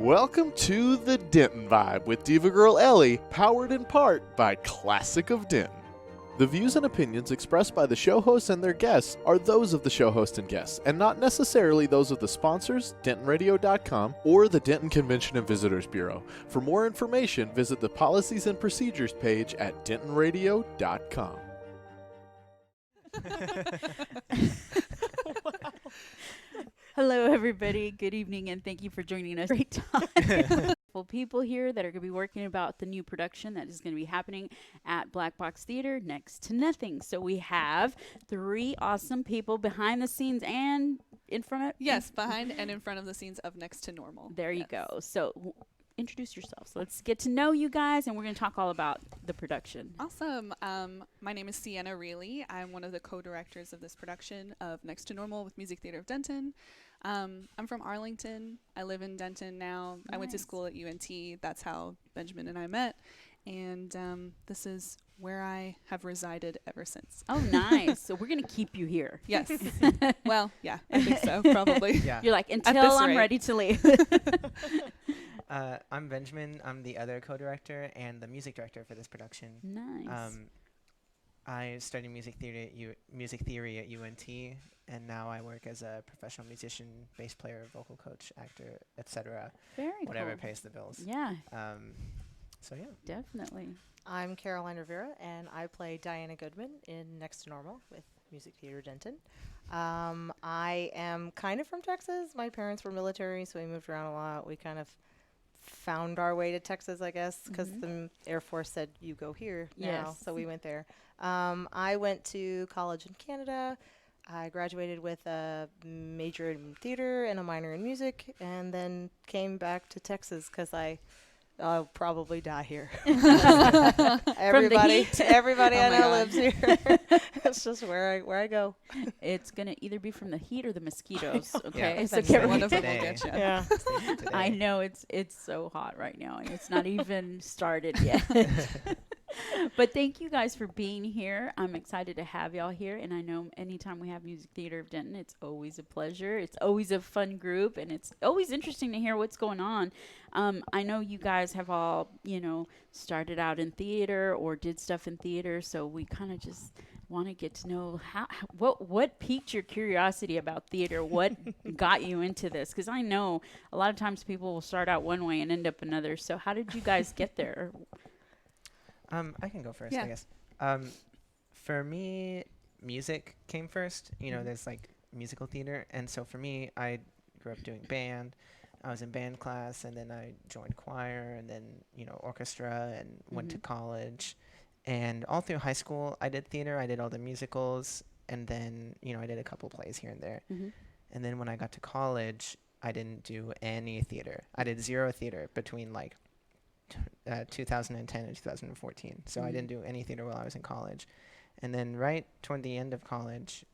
Welcome to the Denton Vibe with Diva Girl Ellie, powered in part by Classic of Denton. The views and opinions expressed by the show hosts and their guests are those of the show host and guests, and not necessarily those of the sponsors, DentonRadio.com, or the Denton Convention and Visitors Bureau. For more information, visit the Policies and Procedures page at DentonRadio.com. Hello, everybody. Good evening, and thank you for joining us. Great time. People here that are going to be working about the new production that is going to be happening at Black Box Theater, Next to Nothing. So we have three awesome people behind the scenes and in front of... Yes, behind and in front of the scenes of Next to Normal. There you go. So introduce yourselves. Let's get to know you guys, and we're going to talk all about the production. Awesome. My name is Sienna Reilly. I'm one of the co-directors of this production of Next to Normal with Music Theater of Denton. I'm from Arlington. I live in Denton now. Nice. I went to school at UNT. That's how Benjamin and I met. And this is where I have resided ever since. Oh, nice. So we're going to keep you here. Yes. Well, yeah, I think so, probably. Yeah. You're like, until I'm ready to leave. I'm Benjamin. I'm the other co-director and the music director for this production. Nice. I studied music theory at UNT, and now I work as a professional musician, bass player, vocal coach, actor, etc. Very Whatever cool. pays the bills. Yeah. So yeah. Definitely. I'm Caroline Rivera, and I play Diana Goodman in Next to Normal with Music Theater Denton. I am kind of from Texas. My parents were military, so we moved around a lot. We kind of found our way to Texas, I guess, because the Air Force said, you go here now. Yes. So we went there. I went to college in Canada. I graduated with a major in theater and a minor in music, and then came back to Texas because I'll probably die here. Everybody I know lives here. It's just where I go. It's gonna either be from the heat or the mosquitoes. Okay, Yeah. so get One ready. of them will get you. Yeah. I know it's so hot right now, and it's not even started yet. But thank you guys for being here. I'm excited to have y'all here, and I know anytime we have Music Theater of Denton, it's always a pleasure. It's always a fun group, and it's always interesting to hear what's going on. I know you guys have all, started out in theater or did stuff in theater, so we kind of just want to get to know what piqued your curiosity about theater, what got you into this? Because I know a lot of times people will start out one way and end up another. So how did you guys get there? I can go first, Yeah. I guess. For me, music came first. There's like musical theater, and so for me, I grew up doing band. I was in band class, and then I joined choir, and then orchestra, and went to college. And all through high school, I did theater. I did all the musicals, and then I did a couple plays here and there. And then when I got to college, I didn't do any theater. I did zero theater between 2010 and 2014. So I didn't do any theater while I was in college. And then right toward the end of college,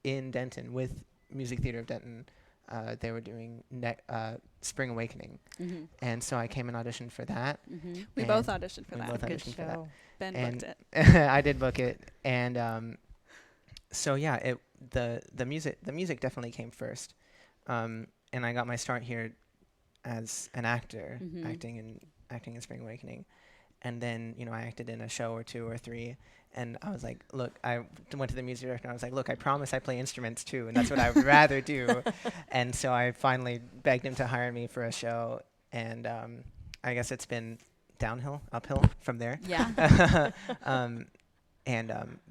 in Denton with Music Theater of Denton, they were doing Spring Awakening. And so I came and auditioned for that. We both auditioned for We that. both Good auditioned for that. show. Ben And booked it. I did book it. And so yeah, the music definitely came first. And I got my start here as an actor, acting in Spring Awakening. And then, I acted in a show or two or three. And I was like, look, I went to the music director and I was like, look, I promise I play instruments too. And that's what I would rather do. And so I finally begged him to hire me for a show. And I guess it's been uphill from there. Yeah.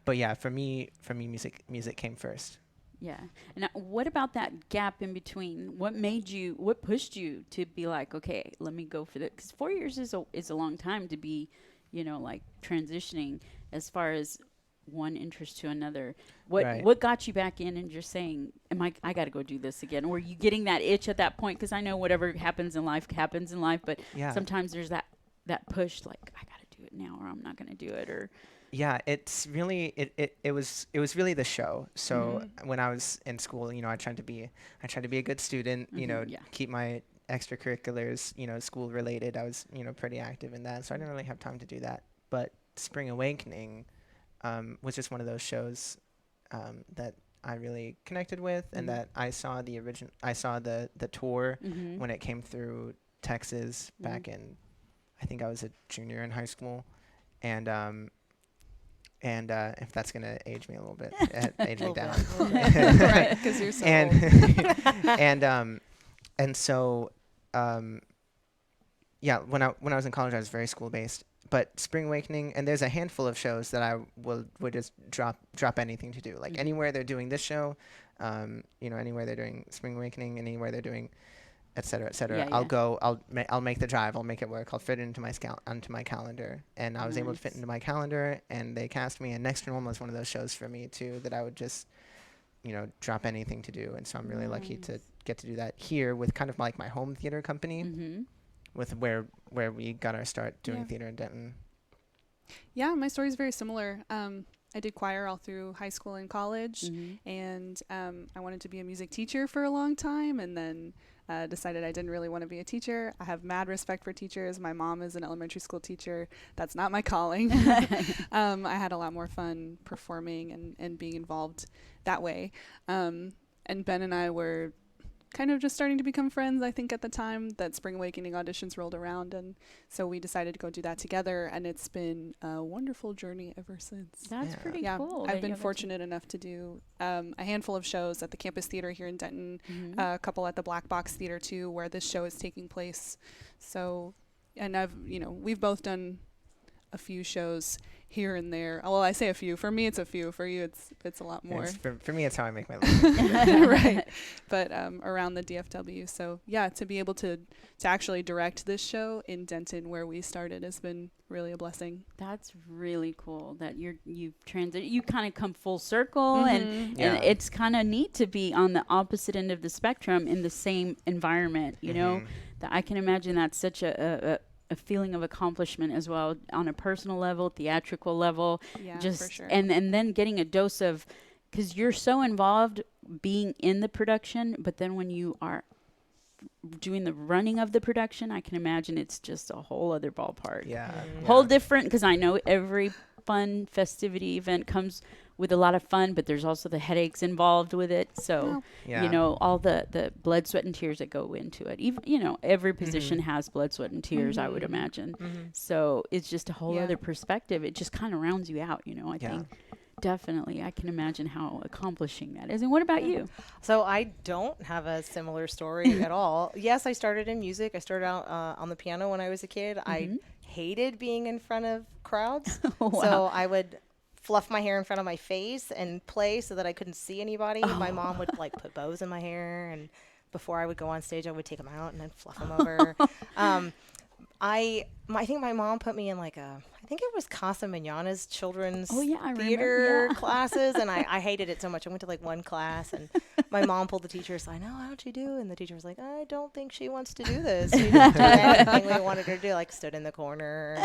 But yeah, for me, music came first. Yeah. And what about that gap in between? What pushed you to be like, okay, let me go for that? Because 4 years is a long time to be, transitioning as far as one interest to another. What got you back in and just saying, I got to go do this again? Or were you getting that itch at that point? Because I know whatever happens in life, but sometimes there's that push, like, I got to do it now or I'm not going to do it. Or yeah, it's really it was really the show. So when I was in school, I tried to be a good student, keep my extracurriculars, school related. I was, pretty active in that. So I didn't really have time to do that. But Spring Awakening was just one of those shows that I really connected with, and that I saw the tour Mm-hmm. when it came through Texas back in, I think I was a junior in high school, and if that's gonna age me a little bit, age me down, Right, because you're so old. and so yeah, when I was in college, I was very school based. But Spring Awakening, and there's a handful of shows that I would just drop anything to do. Like anywhere they're doing this show, anywhere they're doing Spring Awakening, anywhere they're doing, et cetera, et cetera. Yeah, I'll yeah. go. I'll make the drive. I'll make it work. I'll fit it into my calendar. And I was able to fit Nice. into my calendar, and they cast me. And Next to Normal is one of those shows for me too that I would just, drop anything to do. And so I'm really lucky to get to do that here with kind of like my home theater company, Mm-hmm. with where we got our start doing Yeah. theater in Denton. Yeah, my story is very similar. I did choir all through high school and college, Mm-hmm. and I wanted to be a music teacher for a long time, and then decided I didn't really want to be a teacher. I have mad respect for teachers. My mom is an elementary school teacher. That's not my calling. I had a lot more fun performing and being involved that way. And Ben and I were kind of just starting to become friends, I think, at the time that Spring Awakening auditions rolled around, and so we decided to go do that together, and it's been a wonderful journey ever since. That's Yeah. pretty Yeah, cool. I've been fortunate enough to do a handful of shows at the campus theater here in Denton, a couple at the Black Box Theater too, where this show is taking place. So, and we've both done a few shows here and there. Well, I say a few. For me, it's a few. For you, it's a lot more. For me, it's how I make my living. Right. But around the DFW. So yeah, to be able to actually direct this show in Denton where we started has been really a blessing. That's really cool that you kind of come full circle, and Yeah. it's kind of neat to be on the opposite end of the spectrum in the same environment. That I can imagine that's such a feeling of accomplishment as well on a personal level, theatrical level. Yeah, just for sure. and then getting a dose of, because you're so involved being in the production, but then when you are doing the running of the production, I can imagine it's just a whole other ballpark. Yeah. Whole different, because I know every fun festivity event comes with a lot of fun, but there's also the headaches involved with it. So, Yeah. all the blood, sweat, and tears that go into it. Even, every position has blood, sweat, and tears, I would imagine. So it's just a whole other perspective. It just kind of rounds you out, I think. Definitely. I can imagine how accomplishing that is. And what about you? So I don't have a similar story at all. Yes, I started in music. I started out on the piano when I was a kid. I hated being in front of crowds. Wow. So I would fluff my hair in front of my face and play so that I couldn't see anybody. My mom would put bows in my hair, and before I would go on stage, I would take them out and then fluff them over. I think my mom put me in I think it was Casa Manana's children's I theater remember, classes, and I hated it so much. I went to one class, and my mom pulled the teacher aside. "No, how'd she do?" And the teacher was like, "I don't think she wants to do this. She didn't do anything we wanted her to do." Stood in the corner.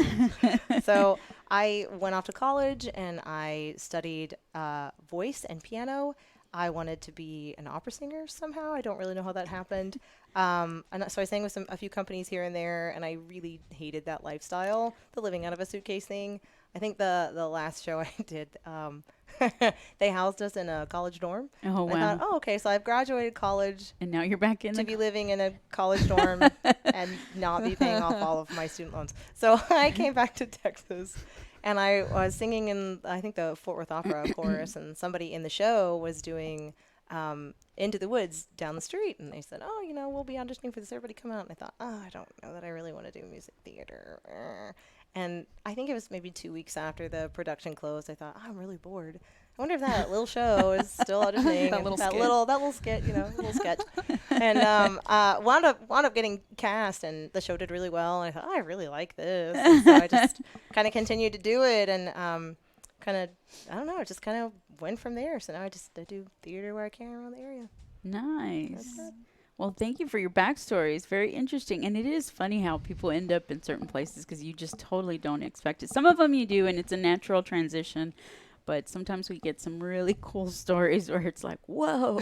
So I went off to college, and I studied voice and piano. I wanted to be an opera singer somehow. I don't really know how that happened. And so I sang with a few companies here and there, and I really hated that lifestyle, the living out of a suitcase thing. I think the last show I did, they housed us in a college dorm. Oh, I wow. thought, okay, so I've graduated college And now you're back in to the be living in a college dorm and not be paying off all of my student loans. So I came back to Texas. And I was singing in, I think, the Fort Worth Opera chorus, and somebody in the show was doing Into the Woods down the street. And they said, we'll be auditioning for this. Everybody come out. And I thought, I don't know that I really want to do music theater. And I think it was maybe 2 weeks after the production closed, I thought, I'm really bored. I wonder if that little show is still auditioning. That little skit. Little sketch. And wound up getting cast, and the show did really well. And I thought, I really like this. And so I just kind of continued to do it, and it just kind of went from there. So now I do theater where I can around the area. Nice. That's it. Well, thank you for your backstory. It's very interesting. And it is funny how people end up in certain places because you just totally don't expect it. Some of them you do, and it's a natural transition. But sometimes we get some really cool stories where it's like, whoa.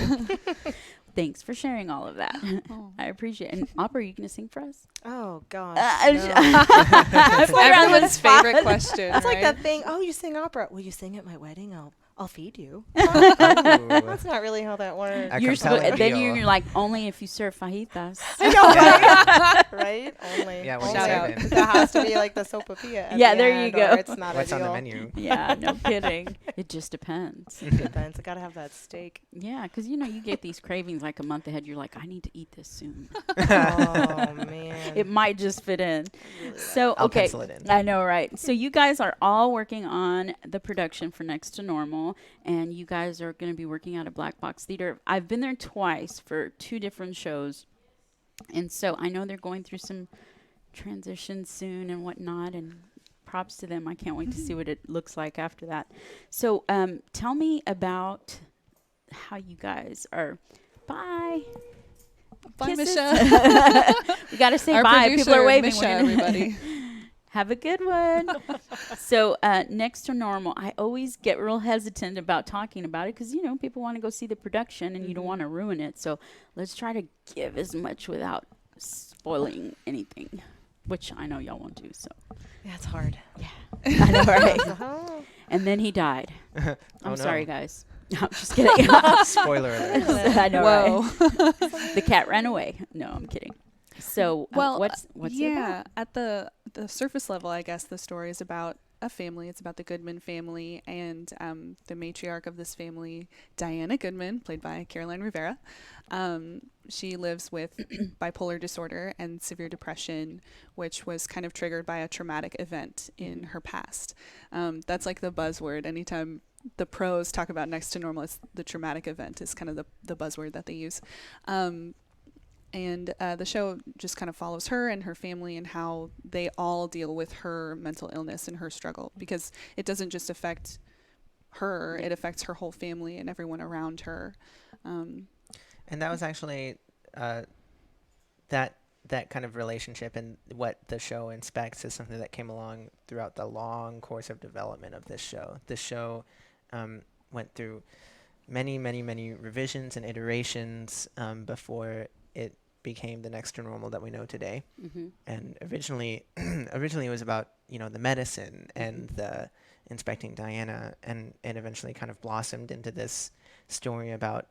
Thanks for sharing all of that. Oh. I appreciate it. And Opera, are you going to sing for us? Oh, gosh. That's everyone's favorite question. That's like right? that thing. Oh, you sing opera. Will you sing at my wedding? I'll feed you. Ooh. That's not really how that works. A You're compelling then deal. you're like, only if you serve fajitas. I know, right? Only. Yeah, what only. you Shout serving? That has to be like the sopapilla. Yeah, there you go. It's not What's on the ideal. menu? Yeah, no kidding. It just depends. It depends. I gotta have that steak. Yeah, because you get these cravings like a month ahead. You're like, I need to eat this soon. Oh man. It might just fit in. Really like So I'll okay, pencil it in. I know, right? So you guys are all working on the production for Next to Normal, and you guys are going to be working out of Black Box Theater. I've been there twice for 2 different shows, and so I know they're going through some transitions soon and whatnot. And props to them. I can't wait to see what it looks like after that. So tell me about how you guys are. Bye. Bye, Kisses. Misha. We got to say Our bye. People are producer, waving. Misha, We're gonna- everybody. Have a good one. So Next to Normal, I always get real hesitant about talking about it because, people want to go see the production and you don't want to ruin it. So let's try to give as much without spoiling anything, which I know y'all won't do. So Yeah, it's hard. I know, right? Oh. And then he died. Oh, I'm no. sorry, guys. No, I'm just kidding. Spoiler alert. I know, Whoa. right? The cat ran away. No, I'm kidding. So Well, what's it yeah, about? at the surface level, I guess the story is about a family. It's about the Goodman family, and the matriarch of this family, Diana Goodman, played by Caroline Rivera. She lives with bipolar disorder and severe depression, which was kind of triggered by a traumatic event in her past. That's like the buzzword. Anytime the pros talk about Next to Normal, it's the traumatic event is kind of the buzzword that they use. And the show just kind of follows her and her family and how they all deal with her mental illness and her struggle, because it doesn't just affect her, it affects her whole family and everyone around her. And that was actually that kind of relationship and what the show inspects is something that came along throughout the long course of development of this show. This show went through many, many, many revisions and iterations before it became the Next to Normal that we know today. Mm-hmm. And originally it was about the medicine and the inspecting Diana, and it eventually kind of blossomed into this story about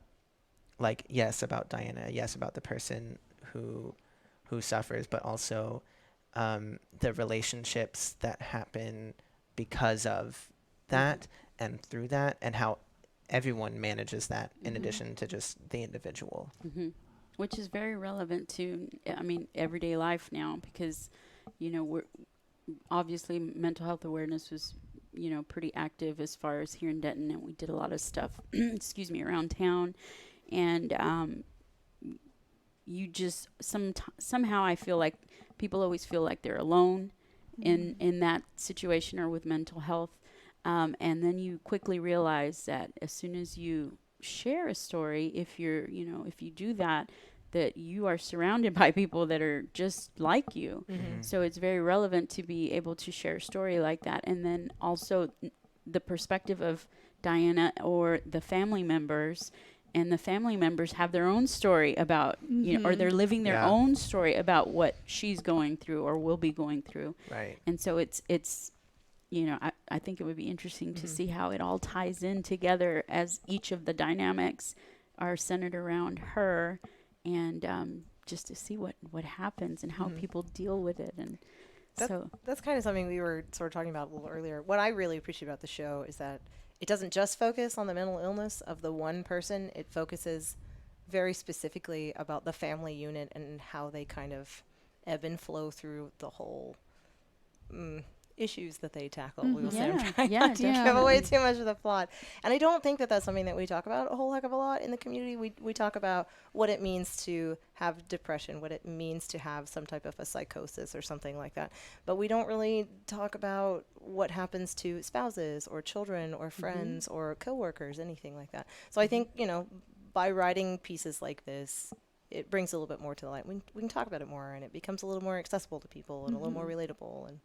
about Diana, yes, about the person who suffers, but also the relationships that happen because of that and through that, and how everyone manages that in addition to just the individual. Mm-hmm. Which is very relevant to, everyday life now, because, we're obviously mental health awareness was, pretty active as far as here in Denton, and we did a lot of stuff, around town, and you just somehow I feel like people always feel like they're alone in that situation or with mental health, and then you quickly realize that as soon as you share a story, if you do that you are surrounded by people that are just like you. Mm-hmm. So it's very relevant to be able to share a story like that. And then also the perspective of Diana or the family members, and the family members have their own story about, or they're living their Yeah. own story about what she's going through or will be going through. Right. And so it's I think it would be interesting to see how it all ties in together as each of the dynamics are centered around her, and just to see what happens and how people deal with it. And That's kind of something we were sort of talking about a little earlier. What I really appreciate about the show is that it doesn't just focus on the mental illness of the one person. It focuses very specifically about the family unit and how they kind of ebb and flow through the whole issues that they tackle. We will say, I'm Yeah, trying yeah, not to give away definitely. too much of the plot. And I don't think that that's something that we talk about a whole heck of a lot in the community. We talk about what it means to have depression, what it means to have some type of a psychosis or something like that. But we don't really talk about what happens to spouses or children or friends or coworkers, anything like that. So I think, by writing pieces like this, it brings a little bit more to the light. We can talk about it more, and it becomes a little more accessible to people and a little more relatable. And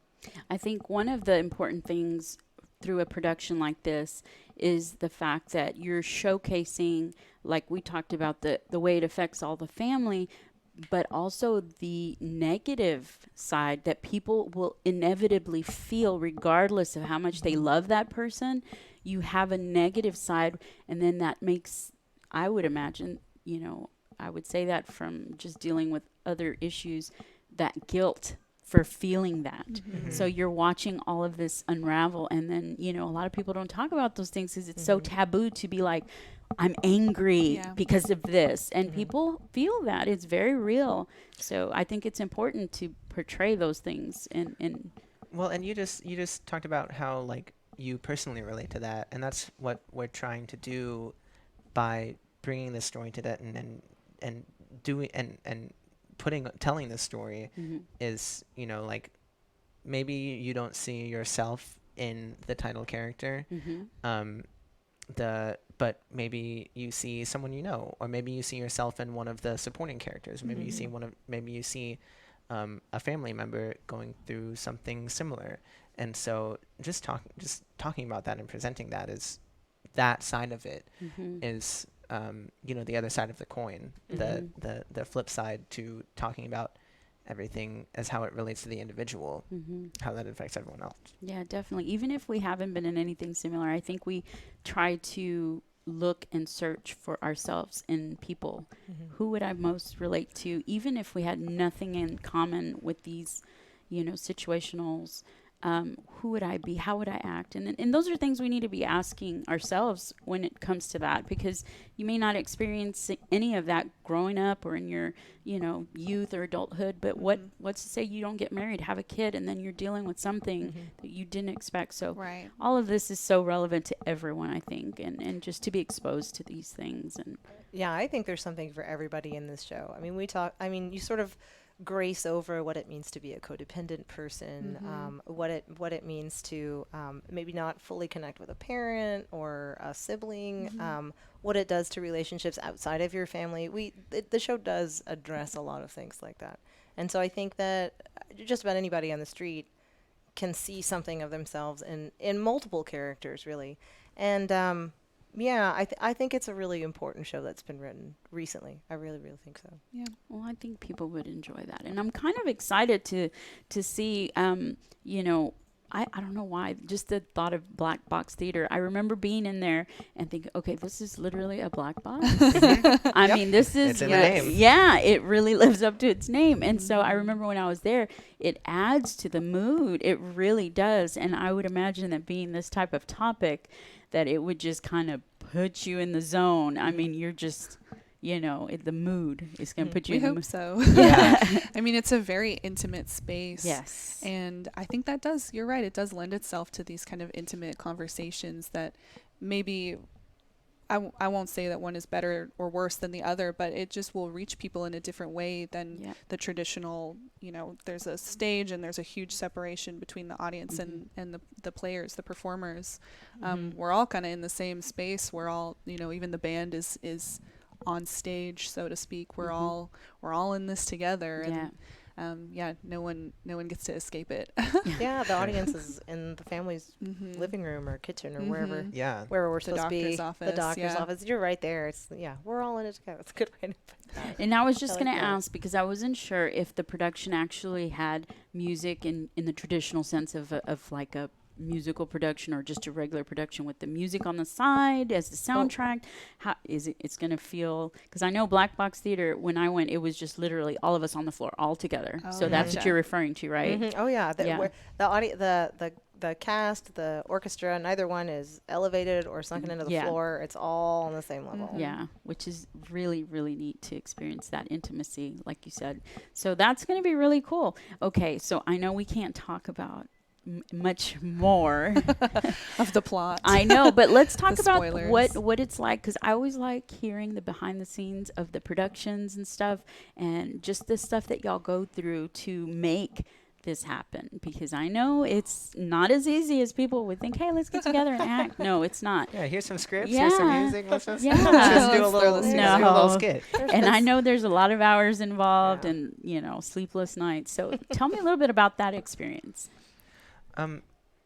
I think one of the important things through a production like this is the fact that you're showcasing, like we talked about, the way it affects all the family, but also the negative side that people will inevitably feel regardless of how much they love that person. You have a negative side, and then that makes, I would imagine, I would say that from just dealing with other issues, that guilt for feeling that. So you're watching all of this unravel, and then, a lot of people don't talk about those things because it's so taboo to be like, I'm angry because of this. And people feel that. It's very real. So I think it's important to portray those things. Well, and you just talked about how, like, you personally relate to that, and that's what we're trying to do by bringing this story to Denton and doing and telling this story is, like, maybe you don't see yourself in the title character, but maybe you see someone or maybe you see yourself in one of the supporting characters. Maybe you see a family member going through something similar. And so just talking about that and presenting that is that side of it is the other side of the coin, the flip side to talking about everything as how it relates to the individual, how that affects everyone else. Yeah, definitely. Even if we haven't been in anything similar, I think we try to look and search for ourselves in people. Who would I most relate to, even if we had nothing in common with these, situationals? Who would I be? How would I act? And those are things we need to be asking ourselves when it comes to that, because you may not experience any of that growing up or in your, youth or adulthood. But what's to say you don't get married, have a kid, and then you're dealing with something that you didn't expect? So all of this is so relevant to everyone, I think, and just to be exposed to these things. And yeah, I think there's something for everybody in this show. You sort of grace over what it means to be a codependent person, what it means to maybe not fully connect with a parent or a sibling, what it does to relationships outside of your family. The show does address a lot of things like that. And so I think that just about anybody on the street can see something of themselves in multiple characters, really. And I think it's a really important show that's been written recently. I really, really think so. Yeah. Well, I think people would enjoy that. And I'm kind of excited to see, I don't know why, just the thought of black box theater. I remember being in there and thinking, okay, this is literally a black box. I mean, this is, it's in the name. Yeah, it really lives up to its name. And so I remember when I was there, it adds to the mood. It really does. And I would imagine that being this type of topic, that it would just kind of put you in the zone. I mean, you're just, the mood is going to put you in the mood. We hope so. Yeah. I mean, it's a very intimate space. Yes. And I think you're right, it does lend itself to these kind of intimate conversations that maybe, I won't say that one is better or worse than the other, but it just will reach people in a different way than the traditional, there's a stage and there's a huge separation between the audience and the players, the performers. We're all kind of in the same space. We're all, even the band is on stage, so to speak. We're all in this together. And no one gets to escape it. Yeah, the audience is in the family's living room or kitchen or wherever we're supposed to be. The doctor's office. You're right there. It's we're all in it together. It's a good way to put that. And I was just going to ask, because I wasn't sure if the production actually had music in the traditional sense of like a musical production or just a regular production with the music on the side as the soundtrack. How is it's going to feel? Because I know Black Box Theater, when I went, it was just literally all of us on the floor all together. So that's what you're referring to, right? Oh yeah, the cast, the orchestra, neither one is elevated or sunken into the floor. It's all on the same level. Yeah, which is really, really neat to experience that intimacy, like you said. So that's going to be really cool. Okay, so I know we can't talk about much more of the plot. I know, but let's talk about spoilers. what it's like, because I always like hearing the behind the scenes of the productions and stuff, and just the stuff that y'all go through to make this happen, because I know it's not as easy as people would think. Hey, let's get together and act. No, it's not. Yeah, here's some scripts, here's some music, let's just do a Let's little skit. And I know there's a lot of hours involved and sleepless nights, so tell me a little bit about that experience.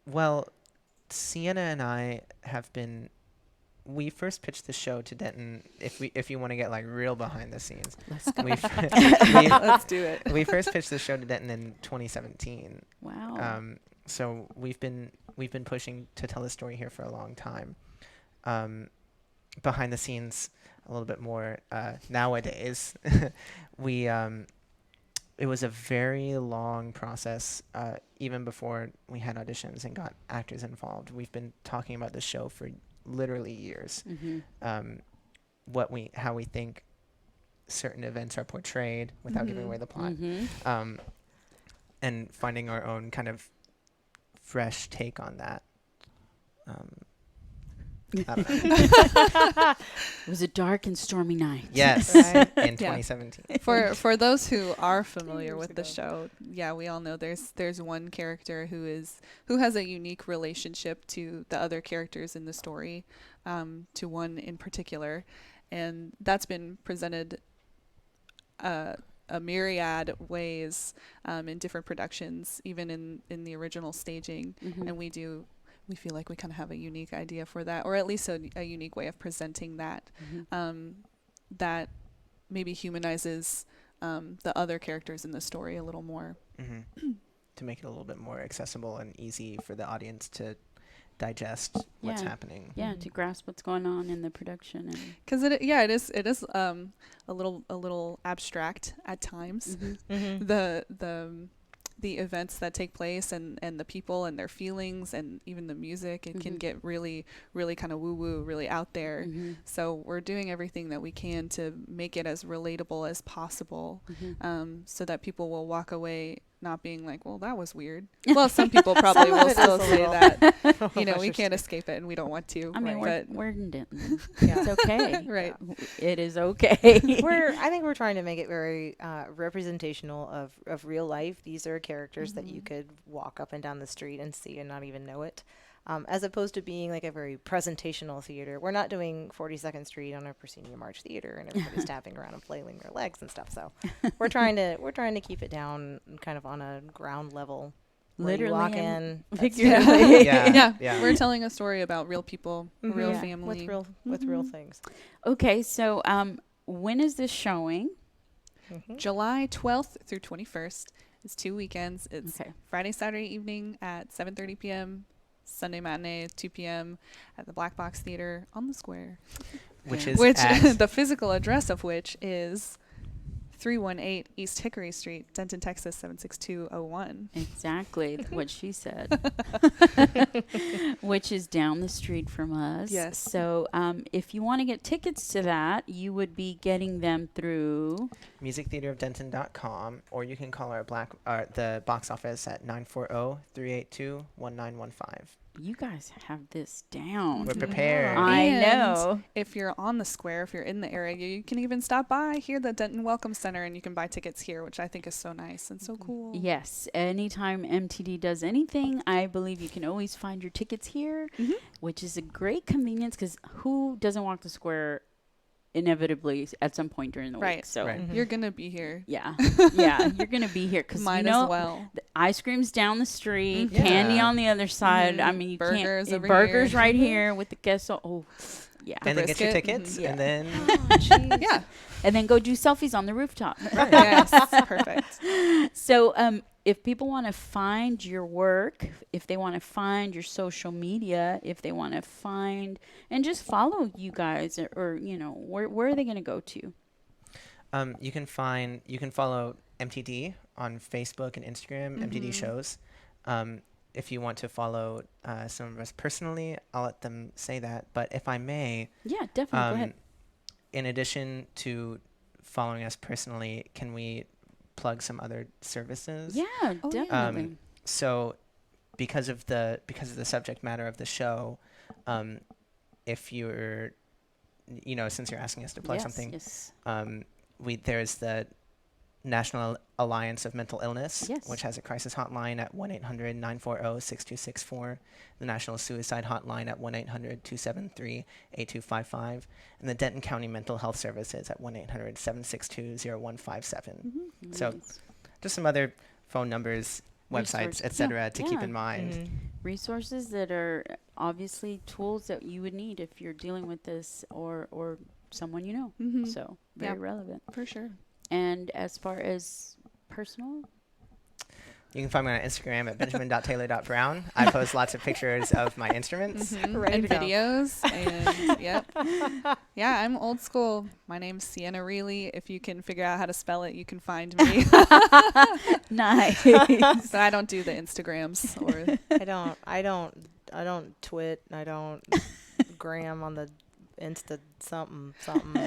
Well, Sienna and I have been we first pitched the show to Denton. If you want to get like real behind the scenes, Let's go. Let's do it. we first pitched the show to Denton in 2017. Wow. So we've been pushing to tell the story here for a long time. Behind the scenes, a little bit more nowadays. It was a very long process, even before we had auditions and got actors involved. We've been talking about the show for literally years. How we think certain events are portrayed without giving away the plot, and finding our own kind of fresh take on that. I don't know. It was a dark and stormy night. Yes, Right. in 2017. For those who are familiar years with the ago. show, yeah, we all know there's one character who has a unique relationship to the other characters in the story, to one in particular, and that's been presented a myriad ways in different productions, even in the original staging, and we feel like we kind of have a unique idea for that, or at least a unique way of presenting that, that maybe humanizes the other characters in the story a little more. To make it a little bit more accessible and easy for the audience to digest what's happening. Yeah, to grasp what's going on in the production. Because it is a little abstract at times. The events that take place and the people and their feelings and even the music, it can get really, really kind of woo-woo, really out there. So we're doing everything that we can to make it as relatable as possible, so that people will walk away not being like, well, that was weird. Well, some people probably will still say that, we can't escape it and we don't want to. I mean, but we're in Denton. Yeah. It's okay. Right. It is okay. I think we're trying to make it very representational of real life. These are characters that you could walk up and down the street and see and not even know it. As opposed to being like a very presentational theater. We're not doing 42nd Street on a proscenium March theater and everybody's tapping around and flailing their legs and stuff. So we're trying to keep it down kind of on a ground level. Literally you walk and in, figuratively. Yeah. We're telling a story about real people, real Yeah. family. with real things. Okay, so when is this showing? July 12th through 21st. It's 2 weekends. It's Okay. Friday, Saturday evening at 7:30 p.m. Sunday matinee at 2 p.m. at the Black Box Theater on the Square. Which is Which at the physical address of which is 318 East Hickory Street, Denton, Texas 76201. Exactly what she said. Which is down the street from us. Yes. So if you want to get tickets to that, you would be getting them through musictheaterofdenton.com, or you can call the box office at 940-382-1915. You guys have this down. We're prepared. I And know. If you're on the Square, if you're in the area, you can even stop by here, the Denton Welcome Center, and you can buy tickets here, which I think is so nice and so cool. Yes. Anytime MTD does anything, I believe you can always find your tickets here, which is a great convenience because who doesn't walk the Square inevitably at some point during the Right. week? So Right. You're going to be here. yeah, you're gonna be here because Might as well. the ice cream's down the street, Mhm. candy Yeah. on the other side. I mean, you Burgers can't over burgers here. right here with the queso. Oh, yeah, And then get your brisket. tickets, Mhm. and then Yeah. and then go do selfies on the rooftop. Yes. Perfect. So, if people want to find your work, if they want to find your social media, if they want to find and just follow you guys, or where are they going to go to? you can follow MTD on Facebook and Instagram, MTD shows. If you want to follow some of us personally, I'll let them say that. But if I may, Yeah, definitely. Go ahead. in addition to following us personally, can we plug some other services? Yeah, Oh, yeah. definitely. So because of the subject matter of the show, if you're, since you're asking us to plug Yes, something, yes. there's the National Alliance of Mental Illness, Yes. which has a crisis hotline at 1-800-940-6264, the National Suicide Hotline at 1-800-273-8255, and the Denton County Mental Health Services at 1-800-762-0157. So Nice. just some other phone numbers websites, Resource- etc. to keep yeah. in mind. Mhm. Resources that are obviously tools that you would need if you're dealing with this or someone you know. Mm-hmm. So very Yeah. relevant. For sure. And as far as personal, You can find me on Instagram at benjamin.taylor.brown. I post lots of pictures of my instruments. Mhm. Ready And to go. videos. And yep. Yeah, I'm old school. My name's Sienna Reilly. If you can figure out how to spell it, you can find me. nice. But I don't do the Instagrams or I don't twit. I don't gram on the Insta something.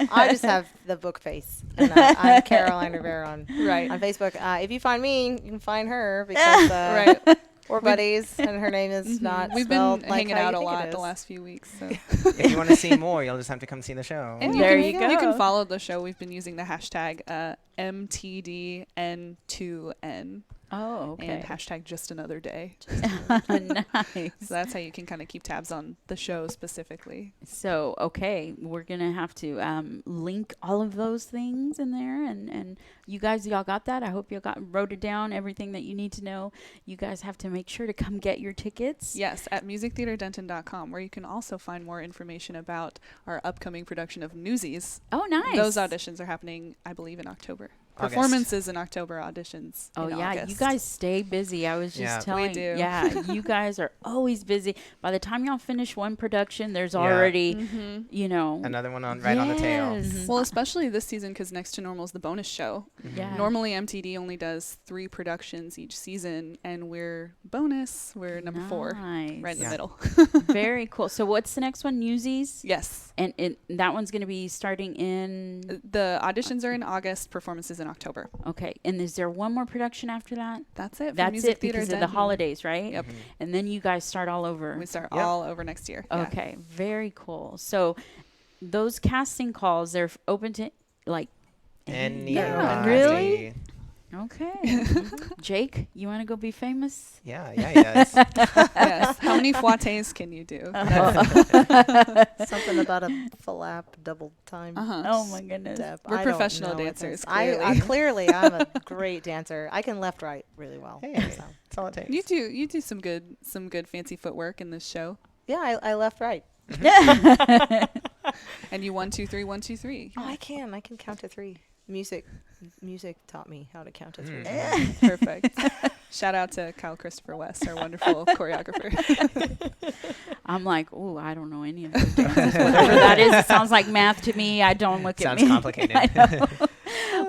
I just have the book face. And I'm Caroline Rivera on right. Facebook. If you find me, you can find her because Right. we're buddies, and her name is Mhm. not. We've been spelled like hanging how you out a think it lot the is. last few weeks. So. If you want to see more, you'll just have to come see the show. And There you you can, You go. can follow the show. We've been using the hashtag MTDN2N Oh, okay. and hashtag just another day. Nice. So that's how you can kind of keep tabs on the show specifically. So, okay, we're going to have to link all of those things in there. And you guys, y'all got that? I hope you wrote it down, everything that you need to know. You guys have to make sure to come get your tickets. Yes, at musictheaterdenton.com, where you can also find more information about our upcoming production of Newsies. Oh, nice. Those auditions are happening, I believe, in October. August. Performances in October, auditions Oh, in yeah. August. You guys stay busy. I was just Yeah. We telling do. Yeah, you guys are always busy. By the time y'all finish one production, there's Yeah. already, Mhm. you know. Another one on right on the tail. Yes. Well, especially this season because Next to Normal is the bonus show. Yeah. Normally, MTD only does 3 productions each season, and we're bonus. We're number 4, Nice. right in Yeah. the middle. Very cool. So what's the next one? Newsies? Yes. And that one's going to be starting in... The auditions are in August, performances in October. Okay. And is there one more production after that? That's it. for That's Music it Theater because of the Denton. holidays, right? Yep. And then you guys start all over. We start Yep. all over next year. Yeah. Okay. Very cool. So those casting calls, they're open to like... Anybody. Yeah, really? Okay. Jake, you want to go be famous? Yeah, he does. Yes. How many fouettes can you do? Something about a flap double time. Uh-huh. Oh my goodness. step. We're I don't professional know what dancers, that's- clearly. Clearly, I'm a great dancer. I can left right really well. Hey, so. that's all it takes. You do some good fancy footwork in this show. Yeah, I left right. And you 1 2 3 1 2 3. Oh, I can count to 3. Music taught me how to count to 3. Perfect. Shout out to Kyle Christopher West, our wonderful choreographer. I'm like, ooh, I don't know any of those dances. Whatever that is, it sounds like math to me. I don't look Sounds at me. complicated. I know.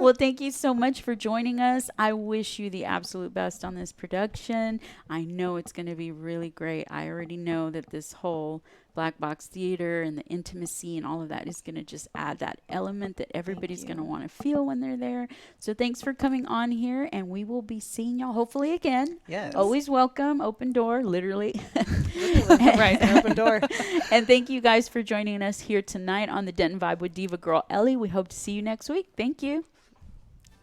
Well, thank you so much for joining us. I wish you the absolute best on this production. I know it's going to be really great. I already know that this whole Black Box Theater and the intimacy and all of that is going to just add that element that everybody's going to want to feel when they're there. So thanks for coming on here, and we will be seeing y'all hopefully again. Yes. Always welcome, open door, literally. Right, an open door. And thank you guys for joining us here tonight on the Denton Vibe with Diva Girl Ellie. We hope to see you next week. Thank you.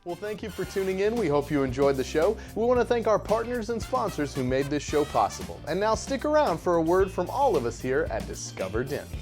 Well, thank you for tuning in. We hope you enjoyed the show. We want to thank our partners and sponsors who made this show possible. And now stick around for a word from all of us here at Discover Denton.